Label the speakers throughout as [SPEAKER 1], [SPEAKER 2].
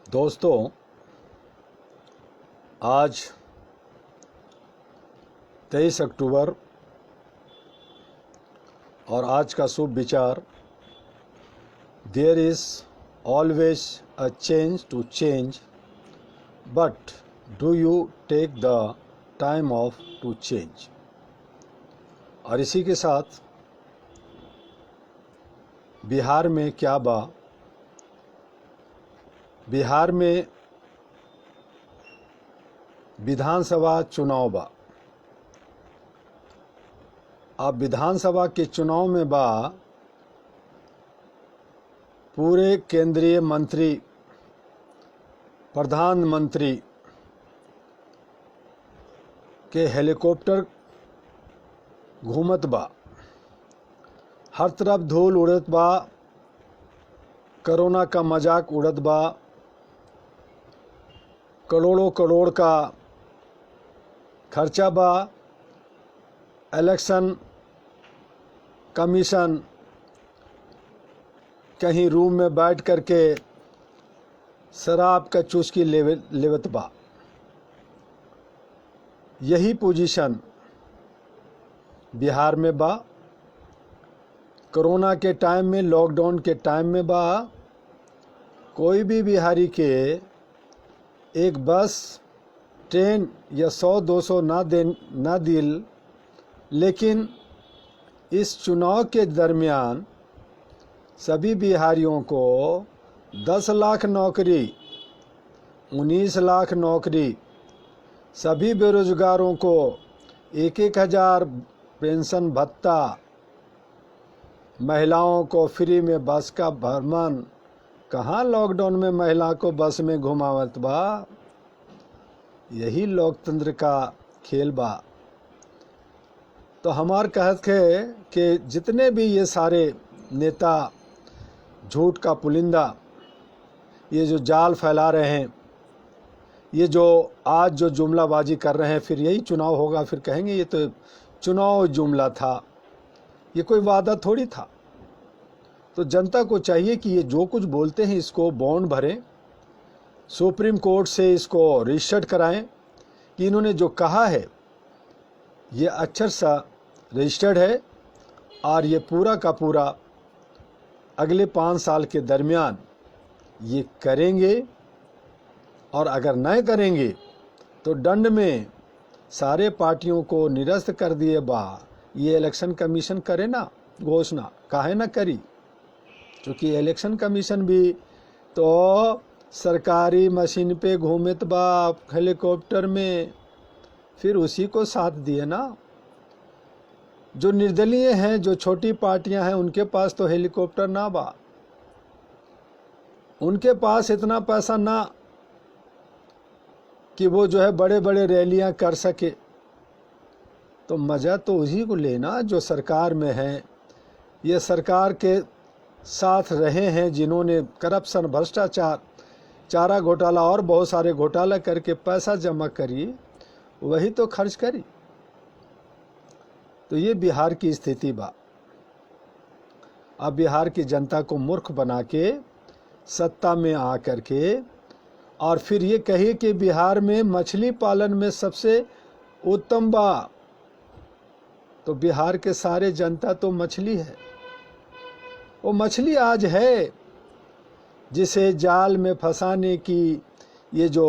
[SPEAKER 1] दोस्तों, आज 23 अक्टूबर और आज का शुभ विचार, there is always a change to change, but do you take the time off to change. और इसी के साथ बिहार में क्या बा, बिहार में विधानसभा चुनाव बा। अब विधानसभा के चुनाव में बा पूरे केंद्रीय मंत्री, प्रधानमंत्री के हेलीकॉप्टर घूमत बा, हर तरफ धूल उड़त बा, कोरोना का मजाक उड़त बा, करोड़ों करोड़ का खर्चा बा। इलेक्शन कमीशन कहीं रूम में बैठ करके शराब का चुस्की लेवत बा। यही पोजीशन बिहार में बा। कोरोना के टाइम में, लॉकडाउन के टाइम में बा, कोई भी बिहारी के एक बस, ट्रेन या 100-200 ना दिल, लेकिन इस चुनाव के दरमियान सभी बिहारियों को 10 लाख नौकरी, 19 लाख नौकरी, सभी बेरोजगारों को 1,000 पेंशन भत्ता, महिलाओं को फ्री में बस का भ्रमण। कहाँ लॉकडाउन में महिला को बस में घुमावत बा? यही लोकतंत्र का खेल बा। तो हमार कहत है कि जितने भी ये सारे नेता झूठ का पुलिंदा, ये जो जाल फैला रहे हैं, ये जो आज जो जुमलाबाजी कर रहे हैं, फिर यही चुनाव होगा, फिर कहेंगे ये तो चुनाव जुमला था, ये कोई वादा थोड़ी था। तो जनता को चाहिए कि ये जो कुछ बोलते हैं इसको बॉन्ड भरें, सुप्रीम कोर्ट से इसको रजिस्टर्ड कराएं कि इन्होंने जो कहा है ये अक्षर सा रजिस्टर्ड है और ये पूरा का पूरा अगले 5 साल के दरमियान ये करेंगे। और अगर नहीं करेंगे तो दंड में सारे पार्टियों को निरस्त कर दिए बा। ये इलेक्शन कमीशन करे ना घोषणा, काहे ना करी? क्योंकि इलेक्शन कमीशन भी तो सरकारी मशीन पे घूमत बा हेलीकॉप्टर में, फिर उसी को साथ दिए ना। जो निर्दलीय हैं, जो छोटी पार्टियां हैं, उनके पास तो हेलीकॉप्टर ना बा, उनके पास इतना पैसा ना कि वो जो है बड़े बड़े रैलियां कर सके। तो मज़ा तो उसी को लेना जो सरकार में है, ये सरकार के साथ रहे हैं, जिन्होंने करप्शन, भ्रष्टाचार, चारा घोटाला और बहुत सारे घोटाला करके पैसा जमा करी, वही तो खर्च करी। तो ये बिहार की स्थिति बा। अब बिहार की जनता को मूर्ख बना के सत्ता में आ करके और फिर ये कहिए कि बिहार में मछली पालन में सबसे उत्तम बा। तो बिहार के सारे जनता तो मछली है। वो मछली आज है जिसे जाल में फंसाने की ये जो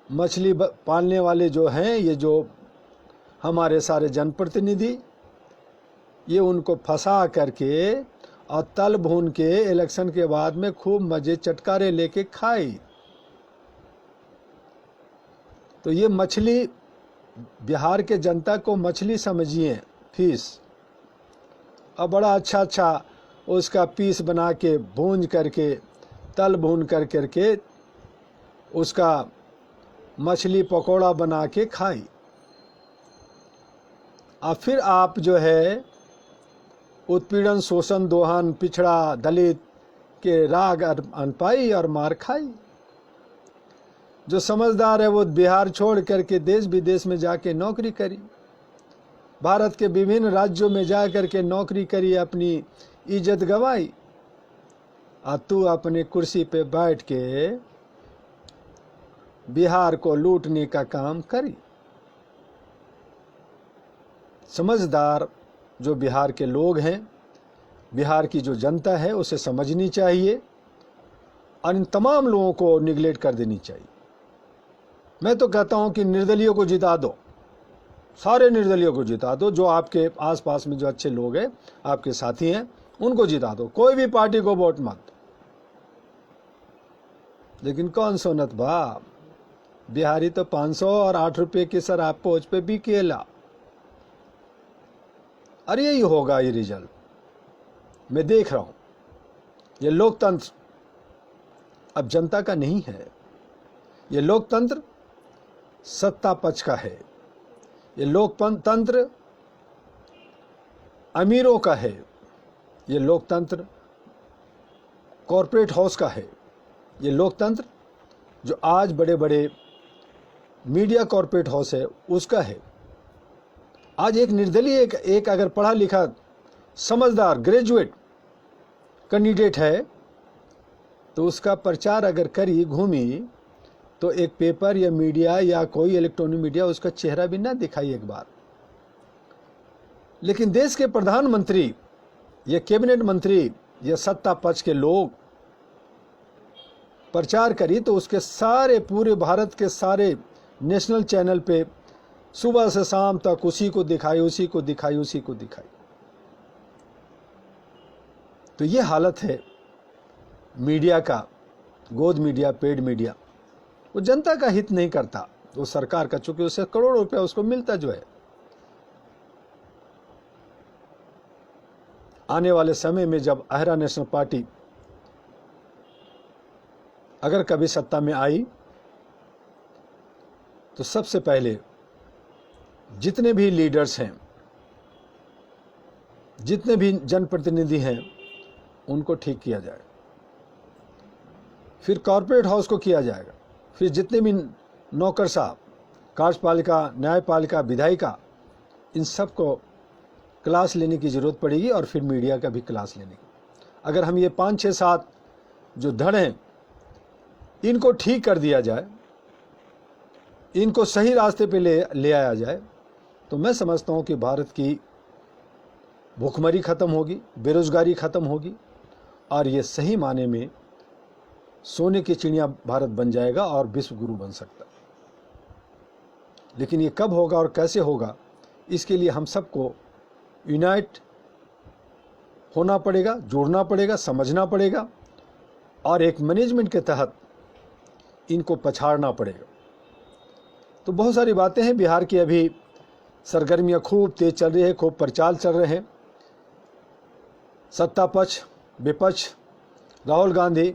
[SPEAKER 1] मछली पालने वाले जो हैं, ये जो हमारे सारे जनप्रतिनिधि, ये उनको फंसा करके और तल भून के इलेक्शन के बाद में खूब मजे चटकारे लेके खाई। तो ये मछली, बिहार के जनता को मछली समझिए, फीस। और बड़ा अच्छा अच्छा उसका पीस बना के भून करके, तल भून करके उसका मछली पकौड़ा बना के खाई। और फिर आप जो है उत्पीड़न, शोषण, दोहन, पिछड़ा, दलित के राग अनपाई और मार खाई। जो समझदार है वो बिहार छोड़ करके देश विदेश में जाके नौकरी करी, भारत के विभिन्न राज्यों में जा करके नौकरी करी, अपनी इज्जत गंवाई। और तू अपने कुर्सी पे बैठ के बिहार को लूटने का काम करी। समझदार जो बिहार के लोग हैं, बिहार की जो जनता है, उसे समझनी चाहिए और इन तमाम लोगों को निगलेक्ट कर देनी चाहिए। मैं तो कहता हूं कि निर्दलियों को जिता दो, सारे निर्दलियों को जिता दो। जो आपके आसपास में जो अच्छे लोग हैं, आपके साथी हैं, उनको जिता दो। कोई भी पार्टी को वोट मत। लेकिन कौन सोनत बा, बिहारी तो 500 और 8 रुपए की शराब पोच पे भी केला। अरे यही होगा ये रिजल्ट, मैं देख रहा हूं। ये लोकतंत्र अब जनता का नहीं है, ये लोकतंत्र सत्ता पक्ष का है, ये लोकतंत्र अमीरों का है, ये लोकतंत्र कॉरपोरेट हाउस का है, ये लोकतंत्र जो आज बड़े बड़े मीडिया कॉरपोरेट हाउस है उसका है। आज एक निर्दलीय एक अगर पढ़ा लिखा समझदार ग्रेजुएट कैंडिडेट है तो उसका प्रचार अगर करी घूमी तो एक पेपर या मीडिया या कोई इलेक्ट्रॉनिक मीडिया उसका चेहरा भी ना दिखाई एक बार। लेकिन देश के प्रधानमंत्री या कैबिनेट मंत्री या सत्ता पक्ष के लोग प्रचार करी तो उसके सारे पूरे भारत के सारे नेशनल चैनल पे सुबह से शाम तक उसी को दिखाई, उसी को दिखाई, उसी को दिखाई। तो ये हालत है मीडिया का, गोद मीडिया, पेड मीडिया। वो जनता का हित नहीं करता, वो सरकार का, चूंकि उसे करोड़ों रुपया उसको मिलता जो है। आने वाले समय में जब अहरा नेशनल पार्टी अगर कभी सत्ता में आई तो सबसे पहले जितने भी लीडर्स हैं, जितने भी जनप्रतिनिधि हैं, उनको ठीक किया जाए। फिर कॉरपोरेट हाउस को किया जाएगा। फिर जितने भी नौकर साहब, कार्यपालिका, न्यायपालिका, विधायिका, इन सब को क्लास लेने की ज़रूरत पड़ेगी और फिर मीडिया का भी क्लास लेने की। अगर हम ये 5, 6, 7 जो धड़ हैं इनको ठीक कर दिया जाए, इनको सही रास्ते पे ले आया जाए तो मैं समझता हूँ कि भारत की भूखमरी ख़त्म होगी, बेरोजगारी ख़त्म होगी और ये सही माने में सोने की चिड़िया भारत बन जाएगा और विश्व गुरु बन सकता। लेकिन ये कब होगा और कैसे होगा, इसके लिए हम सबको यूनाइट होना पड़ेगा, जोड़ना पड़ेगा, समझना पड़ेगा और एक मैनेजमेंट के तहत इनको पछाड़ना पड़ेगा। तो बहुत सारी बातें हैं। बिहार की अभी सरगर्मियां खूब तेज चल रही है, खूब प्रचार चल रहे हैं। सत्ता पक्ष, विपक्ष, राहुल गांधी,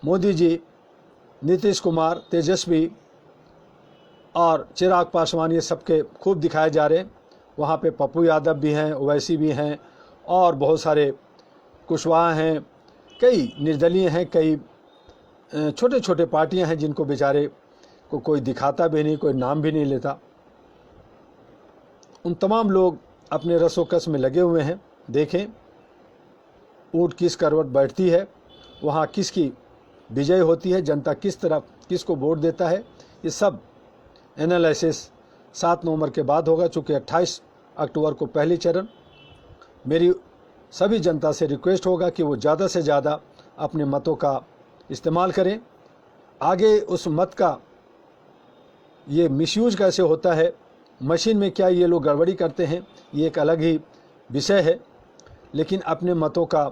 [SPEAKER 1] मोदी जी, नीतीश कुमार, तेजस्वी और चिराग पासवान, ये सबके खूब दिखाए जा रहे हैं। वहाँ पे पप्पू यादव भी हैं, ओवैसी भी हैं और बहुत सारे कुशवाहा हैं, कई निर्दलीय हैं, कई छोटे छोटे पार्टियां हैं जिनको बेचारे को कोई दिखाता भी नहीं, कोई नाम भी नहीं लेता। उन तमाम लोग अपने रसोकस में लगे हुए हैं। देखें ऊँट किस करवट बैठती है, वहाँ किसकी विजय होती है, जनता किस तरफ किसको वोट देता है, ये सब एनालिसिस 7 नवंबर के बाद होगा। चूँकि 28 अक्टूबर को पहली चरण। मेरी सभी जनता से रिक्वेस्ट होगा कि वो ज़्यादा से ज़्यादा अपने मतों का इस्तेमाल करें। आगे उस मत का ये मिसयूज कैसे होता है, मशीन में क्या ये लोग गड़बड़ी करते हैं, ये एक अलग ही विषय है। लेकिन अपने मतों का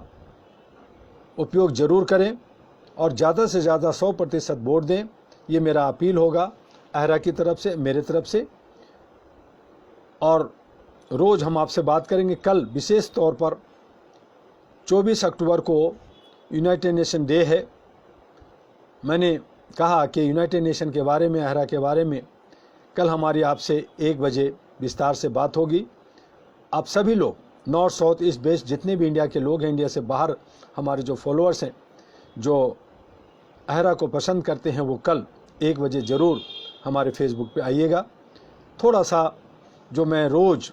[SPEAKER 1] उपयोग ज़रूर करें और ज़्यादा से ज़्यादा 100% वोट दें। ये मेरा अपील होगा अहरा की तरफ से, मेरे तरफ से। और रोज़ हम आपसे बात करेंगे। कल विशेष तौर पर 24 अक्टूबर को यूनाइटेड नेशन डे है। मैंने कहा कि यूनाइटेड नेशन के बारे में, अहरा के बारे में कल हमारी आपसे 1 बजे विस्तार से बात होगी। आप सभी लोग नॉर्थ, साउथ, ईस्ट, वेस्ट जितने भी इंडिया के लोग हैं, इंडिया से बाहर हमारे जो फॉलोअर्स हैं, जो अहरा को पसंद करते हैं, वो कल 1 बजे ज़रूर हमारे फेसबुक पे आइएगा। थोड़ा सा जो मैं रोज़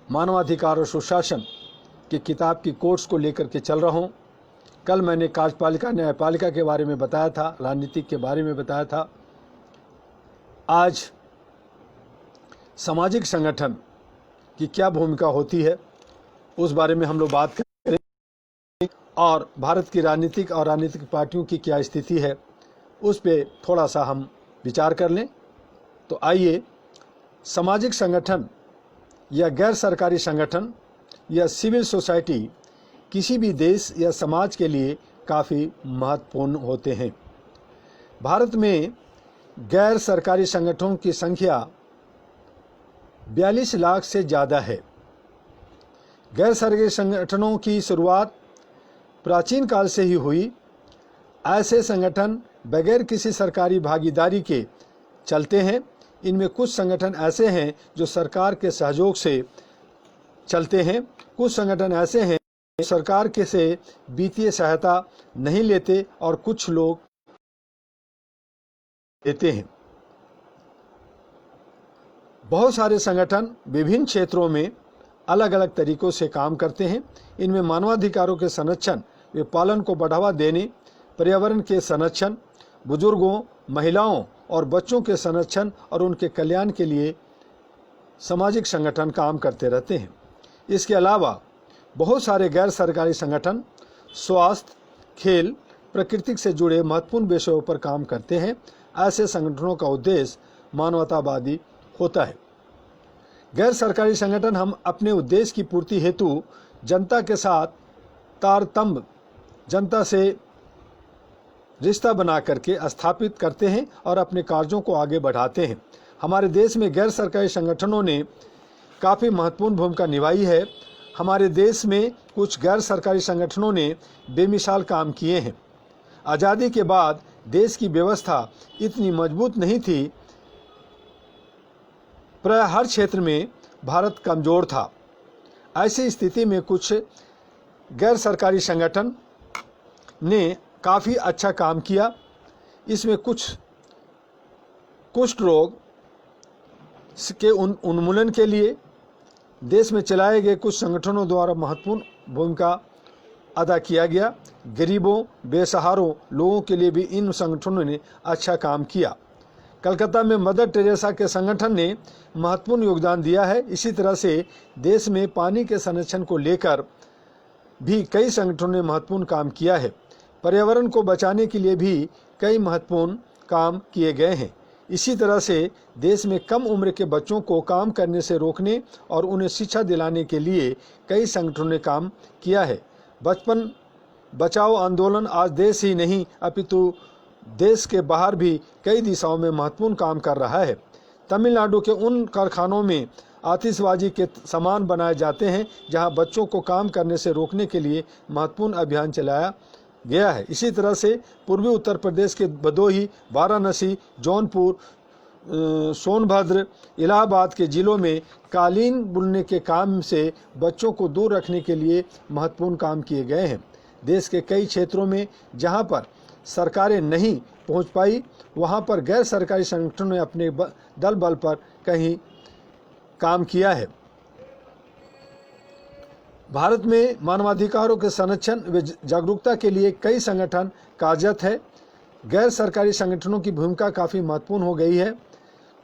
[SPEAKER 1] मानवाधिकार और सुशासन की किताब की कोट्स को लेकर के चल रहा हूँ, कल मैंने कार्यपालिका न्यायपालिका के बारे में बताया था, राजनीतिक के बारे में बताया था। आज सामाजिक संगठन की क्या भूमिका होती है उस बारे में हम लोग बात करेंगे, और भारत की राजनीतिक और राजनीतिक पार्टियों की क्या स्थिति है उस पे थोड़ा सा हम विचार कर लें। तो आइए, सामाजिक संगठन या गैर सरकारी संगठन या सिविल सोसाइटी किसी भी देश या समाज के लिए काफ़ी महत्वपूर्ण होते हैं। भारत में गैर सरकारी संगठनों की संख्या 42 लाख से ज़्यादा है। गैर सरकारी संगठनों की शुरुआत प्राचीन काल से ही हुई। ऐसे संगठन बगैर किसी सरकारी भागीदारी के चलते हैं। इनमें कुछ संगठन ऐसे हैं जो सरकार के सहयोग से चलते हैं, कुछ संगठन ऐसे हैं जो सरकार के से वित्तीय सहायता नहीं लेते और कुछ लोग देते हैं। बहुत सारे संगठन विभिन्न क्षेत्रों में अलग अलग तरीकों से काम करते हैं। इनमें मानवाधिकारों के संरक्षण व पालन को बढ़ावा देने, पर्यावरण के संरक्षण, बुजुर्गों, महिलाओं और बच्चों के संरक्षण और उनके कल्याण के लिए सामाजिक संगठन काम करते रहते हैं। इसके अलावा बहुत सारे गैर सरकारी संगठन स्वास्थ्य, खेल, प्रकृति से जुड़े महत्वपूर्ण विषयों पर काम करते हैं। ऐसे संगठनों का उद्देश्य मानवतावादी होता है। गैर सरकारी संगठन हम अपने उद्देश्य की पूर्ति हेतु जनता के साथ तारतम्य, जनता से रिश्ता बना करके स्थापित करते हैं और अपने कार्यों को आगे बढ़ाते हैं। हमारे देश में गैर सरकारी संगठनों ने काफ़ी महत्वपूर्ण भूमिका निभाई है। हमारे देश में कुछ गैर सरकारी संगठनों ने बेमिसाल काम किए हैं। आज़ादी के बाद देश की व्यवस्था इतनी मजबूत नहीं थी, प्राय हर क्षेत्र में भारत कमज़ोर था। ऐसी स्थिति में कुछ गैर सरकारी संगठन ने काफ़ी अच्छा काम किया। इसमें कुछ कुष्ठ रोग के उन्मूलन के लिए देश में चलाए गए कुछ संगठनों द्वारा महत्वपूर्ण भूमिका अदा किया गया। गरीबों, बेसहारों लोगों के लिए भी इन संगठनों ने अच्छा काम किया। कलकत्ता में मदर टेरेसा के संगठन ने महत्वपूर्ण योगदान दिया है। इसी तरह से देश में पानी के संरक्षण को लेकर भी कई संगठनों ने महत्वपूर्ण काम किया है। पर्यावरण को बचाने के लिए भी कई महत्वपूर्ण काम किए गए हैं। इसी तरह से देश में कम उम्र के बच्चों को काम करने से रोकने और उन्हें शिक्षा दिलाने के लिए कई संगठनों ने काम किया है। बचपन बचाओ आंदोलन आज देश ही नहीं अपितु देश के बाहर भी कई दिशाओं में महत्वपूर्ण काम कर रहा है। तमिलनाडु के उन कारखानों में आतिशबाजी के सामान बनाए जाते हैं जहां बच्चों को काम करने से रोकने के लिए महत्वपूर्ण अभियान चलाया गया है। इसी तरह से पूर्वी उत्तर प्रदेश के भदोही, वाराणसी, जौनपुर, सोनभद्र, इलाहाबाद के जिलों में कालीन बुनने के काम से बच्चों को दूर रखने के लिए महत्वपूर्ण काम किए गए हैं। देश के कई क्षेत्रों में जहां पर सरकारें नहीं पहुंच पाई, वहां पर गैर सरकारी संगठनों ने अपने दल बल पर कहीं काम किया है। भारत में मानवाधिकारों के संरक्षण व जागरूकता के लिए कई संगठन कार्यरत है। गैर सरकारी संगठनों की भूमिका काफ़ी महत्वपूर्ण हो गई है।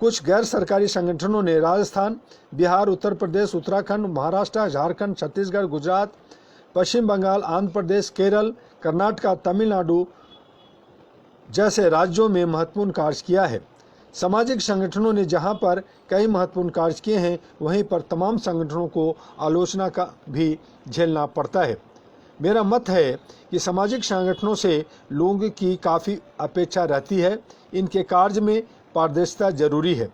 [SPEAKER 1] कुछ गैर सरकारी संगठनों ने राजस्थान, बिहार, उत्तर प्रदेश, उत्तराखंड, महाराष्ट्र, झारखंड, छत्तीसगढ़, गुजरात, पश्चिम बंगाल, आंध्र प्रदेश, केरल, कर्नाटक, तमिलनाडु जैसे राज्यों में महत्वपूर्ण कार्य किया है। सामाजिक संगठनों ने जहां पर कई महत्वपूर्ण कार्य किए हैं, वहीं पर तमाम संगठनों को आलोचना का भी झेलना पड़ता है। मेरा मत है कि सामाजिक संगठनों से लोगों की काफ़ी अपेक्षा रहती है। इनके कार्य में पारदर्शिता जरूरी है।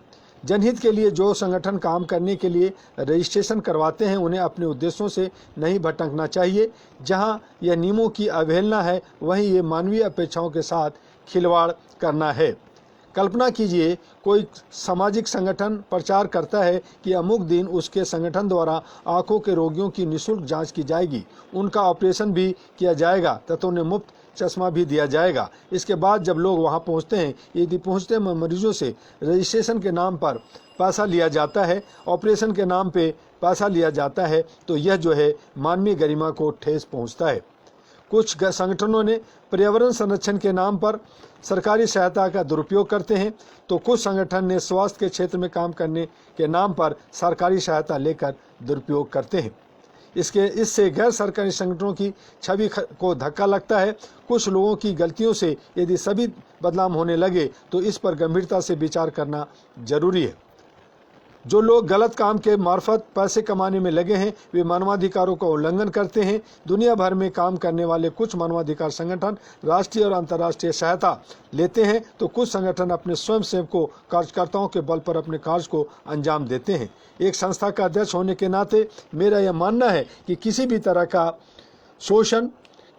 [SPEAKER 1] जनहित के लिए जो संगठन काम करने के लिए रजिस्ट्रेशन करवाते हैं, उन्हें अपने उद्देश्यों से नहीं भटकना चाहिए। जहां यह नियमों की अवहेलना है, वहीं ये मानवीय अपेक्षाओं के साथ खिलवाड़ करना है। कल्पना कीजिए, कोई सामाजिक संगठन प्रचार करता है कि अमुक दिन उसके संगठन द्वारा आंखों के रोगियों की निःशुल्क जांच की जाएगी, उनका ऑपरेशन भी किया जाएगा तथा उन्हें मुफ्त चश्मा भी दिया जाएगा। इसके बाद जब लोग वहां पहुंचते हैं, यदि पहुंचते मरीजों से रजिस्ट्रेशन के नाम पर पैसा लिया जाता है, ऑपरेशन के नाम पे पैसा लिया जाता है, तो यह जो है मानवीय गरिमा को ठेस पहुंचता है। कुछ संगठनों ने पर्यावरण संरक्षण के नाम पर सरकारी सहायता का दुरुपयोग करते हैं, तो कुछ संगठन ने स्वास्थ्य के क्षेत्र में काम करने के नाम पर सरकारी सहायता लेकर दुरुपयोग करते हैं। इससे गैर सरकारी संगठनों की छवि को धक्का लगता है। कुछ लोगों की गलतियों से यदि सभी बदनाम होने लगे तो इस पर गंभीरता से विचार करना जरूरी है। जो लोग गलत काम के मार्फत पैसे कमाने में लगे हैं वे मानवाधिकारों का उल्लंघन करते हैं। दुनिया भर में काम करने वाले कुछ मानवाधिकार संगठन राष्ट्रीय और अंतर्राष्ट्रीय सहायता लेते हैं, तो कुछ संगठन अपने स्वयंसेवकों कार्यकर्ताओं के बल पर अपने कार्य को अंजाम देते हैं। एक संस्था का अध्यक्ष होने के नाते मेरा यह मानना है कि किसी भी तरह का शोषण,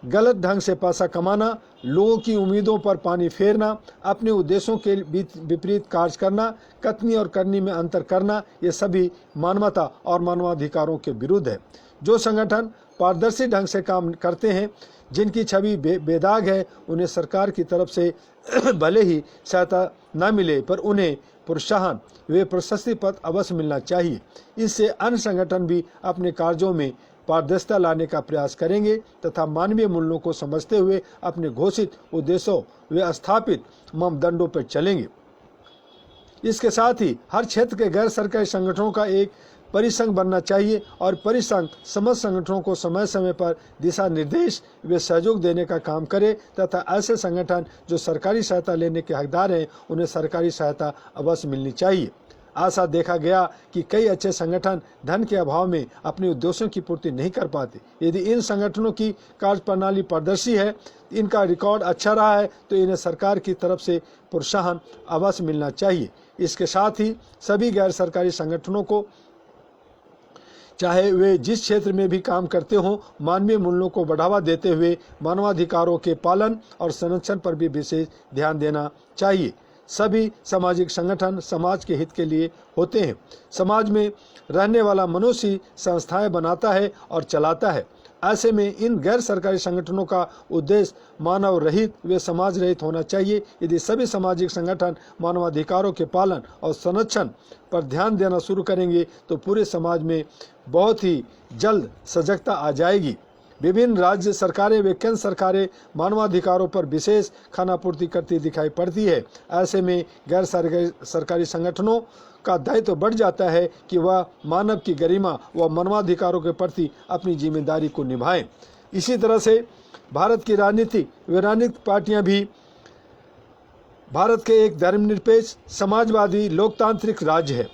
[SPEAKER 1] गलत ढंग से पैसा कमाना, लोगों की उम्मीदों पर पानी फेरना, अपने उद्देश्यों के विपरीत कार्य करना, कथनी और करनी में अंतर करना, ये सभी मानवता और मानवाधिकारों के विरुद्ध है। जो संगठन पारदर्शी ढंग से काम करते हैं, जिनकी छवि बेदाग है, उन्हें सरकार की तरफ से भले ही सहायता न मिले पर उन्हें प्रोत्साहन वे प्रशस्ति पत्र अवश्य मिलना चाहिए। इससे अन्य संगठन भी अपने कार्यों में पारदर्शिता लाने का प्रयास करेंगे तथा मानवीय मूल्यों को समझते हुए अपने घोषित उद्देश्यों व स्थापित मापदंडों पर चलेंगे। इसके साथ ही हर क्षेत्र के गैर सरकारी संगठनों का एक परिसंघ बनना चाहिए और परिसंघ समस्त संगठनों को समय समय पर दिशा निर्देश व सहयोग देने का काम करे तथा ऐसे संगठन जो सरकारी सहायता लेने के हकदार हैं उन्हें सरकारी सहायता अवश्य मिलनी चाहिए। ऐसा देखा गया कि कई अच्छे संगठन धन के अभाव में अपने उद्देश्यों की पूर्ति नहीं कर पाते। यदि इन संगठनों की कार्यप्रणाली पारदर्शी है, इनका रिकॉर्ड अच्छा रहा है, तो इन्हें सरकार की तरफ से प्रोत्साहन अवश्य मिलना चाहिए। इसके साथ ही सभी गैर सरकारी संगठनों को चाहे वे जिस क्षेत्र में भी काम करते हों, मानवीय मूल्यों को बढ़ावा देते हुए मानवाधिकारों के पालन और संरक्षण पर भी विशेष ध्यान देना चाहिए। सभी सामाजिक संगठन समाज के हित के लिए होते हैं। समाज में रहने वाला मनुष्य संस्थाएं बनाता है और चलाता है। ऐसे में इन गैर सरकारी संगठनों का उद्देश्य मानव रहित व समाज रहित होना चाहिए। यदि सभी सामाजिक संगठन मानवाधिकारों के पालन और संरक्षण पर ध्यान देना शुरू करेंगे तो पूरे समाज में बहुत ही जल्द सजगता आ जाएगी। विभिन्न राज्य सरकारें व केंद्र सरकारें मानवाधिकारों पर विशेष खानापूर्ति करती दिखाई पड़ती है। ऐसे में गैर सरकारी संगठनों का दायित्व बढ़ जाता है कि वह मानव की गरिमा व मानवाधिकारों के प्रति अपनी जिम्मेदारी को निभाएं। इसी तरह से भारत की राजनीतिक पार्टियां भी भारत के एक धर्मनिरपेक्ष समाजवादी लोकतांत्रिक राज्य है।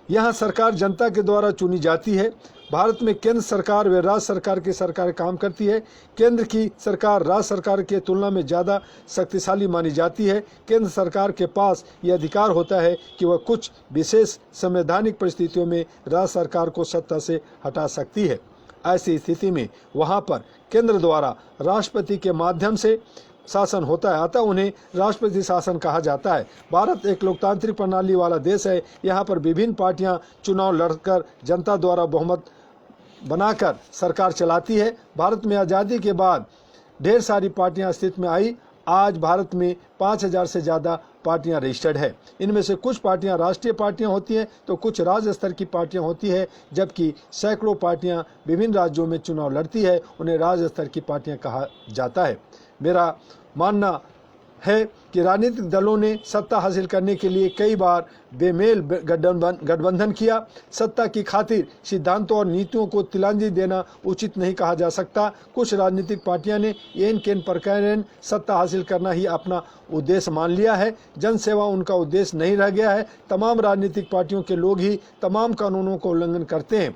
[SPEAKER 1] यहाँ सरकार जनता के द्वारा चुनी जाती है। भारत में केंद्र सरकार व राज्य सरकार की सरकार काम करती है। केंद्र की सरकार राज्य सरकार के तुलना में ज़्यादा शक्तिशाली मानी जाती है। केंद्र सरकार के पास यह अधिकार होता है कि वह कुछ विशेष संवैधानिक परिस्थितियों में राज्य सरकार को सत्ता से हटा सकती है। ऐसी स्थिति में वहाँ पर केंद्र द्वारा राष्ट्रपति के माध्यम से शासन होता है, अतः उन्हें राष्ट्रपति शासन कहा जाता है। भारत एक लोकतांत्रिक प्रणाली वाला देश है। यहाँ पर विभिन्न पार्टियां चुनाव लड़कर जनता द्वारा बहुमत बनाकर सरकार चलाती है। भारत में आज़ादी के बाद ढेर सारी पार्टियां अस्तित्व में आई। आज भारत में 5000 से ज़्यादा पार्टियां रजिस्टर्ड है। इनमें से कुछ पार्टियां राष्ट्रीय पार्टियां होती हैं तो कुछ राज्य स्तर की पार्टियां होती है, जबकि सैकड़ों पार्टियां विभिन्न राज्यों में चुनाव लड़ती है, उन्हें राज्य स्तर की पार्टियां कहा जाता है। मेरा मानना है कि राजनीतिक दलों ने सत्ता हासिल करने के लिए कई बार बेमेल गठबंधन किया। सत्ता की खातिर सिद्धांतों और नीतियों को तिलांजलि देना उचित नहीं कहा जा सकता। कुछ राजनीतिक पार्टियां ने एन केन प्रकार सत्ता हासिल करना ही अपना उद्देश्य मान लिया है। जनसेवा उनका उद्देश्य नहीं रह गया है। तमाम राजनीतिक पार्टियों के लोग ही तमाम कानूनों का उल्लंघन करते हैं।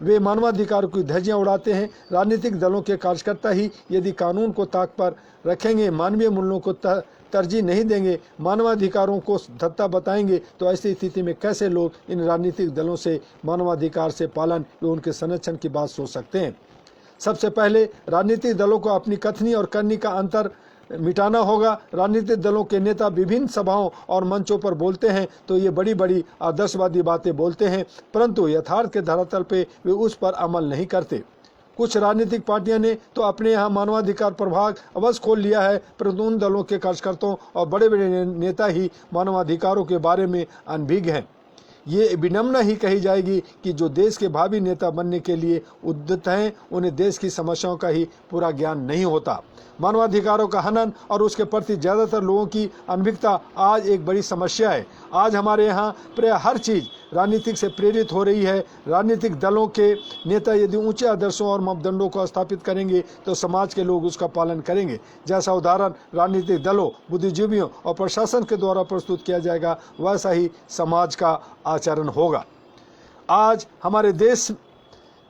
[SPEAKER 1] वे मानवाधिकारों की धज्जियां उड़ाते हैं। राजनीतिक दलों के कार्यकर्ता ही यदि कानून को ताक पर रखेंगे, मानवीय मूल्यों को तरजीह नहीं देंगे, मानवाधिकारों को धत्ता बताएंगे, तो ऐसी स्थिति में कैसे लोग इन राजनीतिक दलों से मानवाधिकार से पालन व उनके संरक्षण की बात सोच सकते हैं। सबसे पहले राजनीतिक दलों को अपनी कथनी और करनी का अंतर मिटाना होगा। राजनीतिक दलों के नेता विभिन्न सभाओं और मंचों पर बोलते हैं तो ये बड़ी बड़ी आदर्शवादी बातें बोलते हैं, परंतु यथार्थ के धरातल पे वे उस पर अमल नहीं करते। कुछ राजनीतिक पार्टियां ने तो अपने यहाँ मानवाधिकार प्रभाग अवश्य खोल लिया है, परंतु उन दलों के कार्यकर्ताओं और बड़े बड़े नेता ही मानवाधिकारों के बारे में अनभिज्ञ हैं। ये विनम्र ही कही जाएगी कि जो देश के भावी नेता बनने के लिए उद्यत हैं उन्हें देश की समस्याओं का ही पूरा ज्ञान नहीं होता। मानवाधिकारों का हनन और उसके प्रति ज़्यादातर लोगों की अनभिज्ञता आज एक बड़ी समस्या है। आज हमारे यहाँ प्राय हर चीज़ राजनीतिक से प्रेरित हो रही है। राजनीतिक दलों के नेता यदि ऊंचे आदर्शों और मापदंडों को स्थापित करेंगे तो समाज के लोग उसका पालन करेंगे। जैसा उदाहरण राजनीतिक दलों, बुद्धिजीवियों और प्रशासन के द्वारा प्रस्तुत किया जाएगा, वैसा ही समाज का आचरण होगा। आज हमारे देश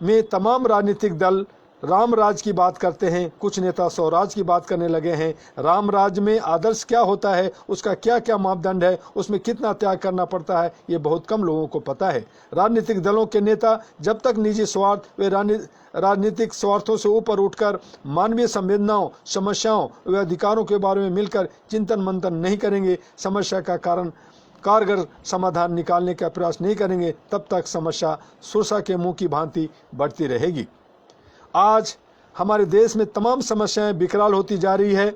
[SPEAKER 1] में तमाम राजनीतिक दल राम राज की बात करते हैं, कुछ नेता स्वराज की बात करने लगे हैं। राम राज में आदर्श क्या होता है, उसका क्या क्या मापदंड है, उसमें कितना त्याग करना पड़ता है, ये बहुत कम लोगों को पता है। राजनीतिक दलों के नेता जब तक निजी स्वार्थ व राजनीतिक स्वार्थों से ऊपर उठकर मानवीय संवेदनाओं, समस्याओं व अधिकारों के बारे में मिलकर चिंतन मंथन नहीं करेंगे, समस्या का कारगर समाधान निकालने का प्रयास नहीं करेंगे, तब तक समस्या सुरसा के मुंह की भांति बढ़ती रहेगी। आज हमारे देश में तमाम समस्याएं विकराल होती जा रही है।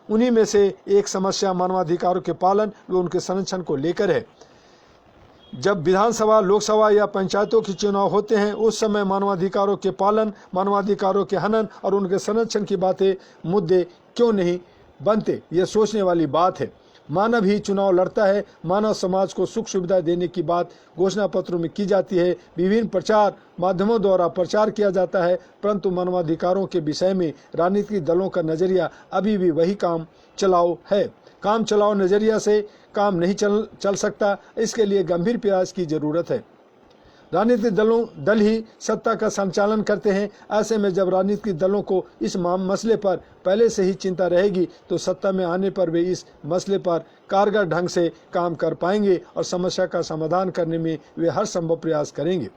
[SPEAKER 1] उन्हीं में से एक समस्या मानवाधिकारों के पालन व उनके संरक्षण को लेकर है। जब विधानसभा, लोकसभा या पंचायतों के चुनाव होते हैं, उस समय मानवाधिकारों के पालन, मानवाधिकारों के हनन और उनके संरक्षण की बातें, मुद्दे क्यों नहीं बनते, ये सोचने वाली बात है। मानव ही चुनाव लड़ता है। मानव समाज को सुख सुविधा देने की बात घोषणा पत्रों में की जाती है, विभिन्न प्रचार माध्यमों द्वारा प्रचार किया जाता है, परंतु मानवाधिकारों के विषय में राजनीतिक दलों का नजरिया अभी भी वही काम चलाओ है। काम चलाओ नजरिया से काम नहीं चल सकता। इसके लिए गंभीर प्रयास की जरूरत है। राजनीतिक दल ही सत्ता का संचालन करते हैं। ऐसे में जब राजनीतिक दलों को इस मसले पर पहले से ही चिंता रहेगी तो सत्ता में आने पर वे इस मसले पर कारगर ढंग से काम कर पाएंगे और समस्या का समाधान करने में वे हर संभव प्रयास करेंगे।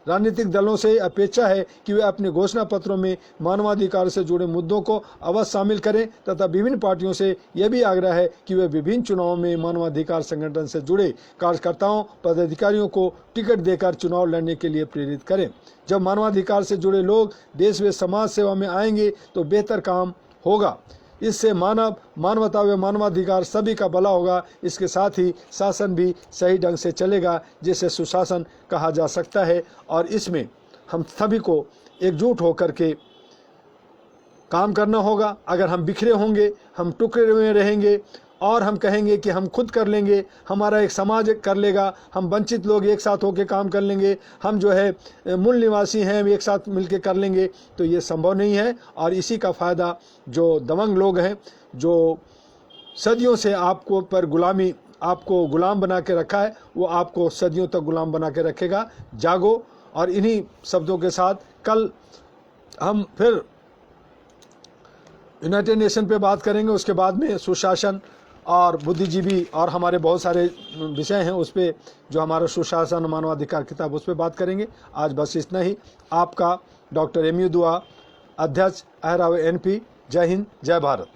[SPEAKER 1] राजनीतिक दलों से अपेक्षा है कि वे अपने घोषणा पत्रों में मानवाधिकार से जुड़े मुद्दों को अवश्य शामिल करें तथा विभिन्न पार्टियों से यह भी आग्रह है कि वे विभिन्न चुनावों में मानवाधिकार संगठन से जुड़े कार्यकर्ताओं, पदाधिकारियों को टिकट देकर चुनाव लड़ने के लिए प्रेरित करें। जब मानवाधिकार से जुड़े लोग देश व समाज सेवा में आएंगे तो बेहतर काम होगा। इससे मानवता व मानवाधिकार सभी का भला होगा। इसके साथ ही शासन भी सही ढंग से चलेगा, जिसे सुशासन कहा जा सकता है। और इसमें हम सभी को एकजुट होकर के काम करना होगा। अगर हम बिखरे होंगे, हम टुकड़े में रहेंगे और हम कहेंगे कि हम खुद कर लेंगे, हमारा एक समाज कर लेगा, हम वंचित लोग एक साथ होकर काम कर लेंगे, हम जो है मूल निवासी हैं एक साथ मिलकर कर लेंगे, तो ये संभव नहीं है। और इसी का फ़ायदा जो दबंग लोग हैं, जो सदियों से आपको गुलाम बना के रखा है, वो आपको सदियों तक गुलाम बना के रखेगा। जागो। और इन्हीं शब्दों के साथ कल हम फिर यूनाइटेड नेशन पे बात करेंगे। उसके बाद में सुशासन और बुद्धिजीवी और हमारे बहुत सारे विषय हैं, उस पर जो हमारा सुशासन मानवाधिकार किताब, उस पर बात करेंगे। आज बस इतना ही। आपका डॉक्टर MU दुआ, अध्यक्ष अहराव NP। जय हिंद, जय भारत।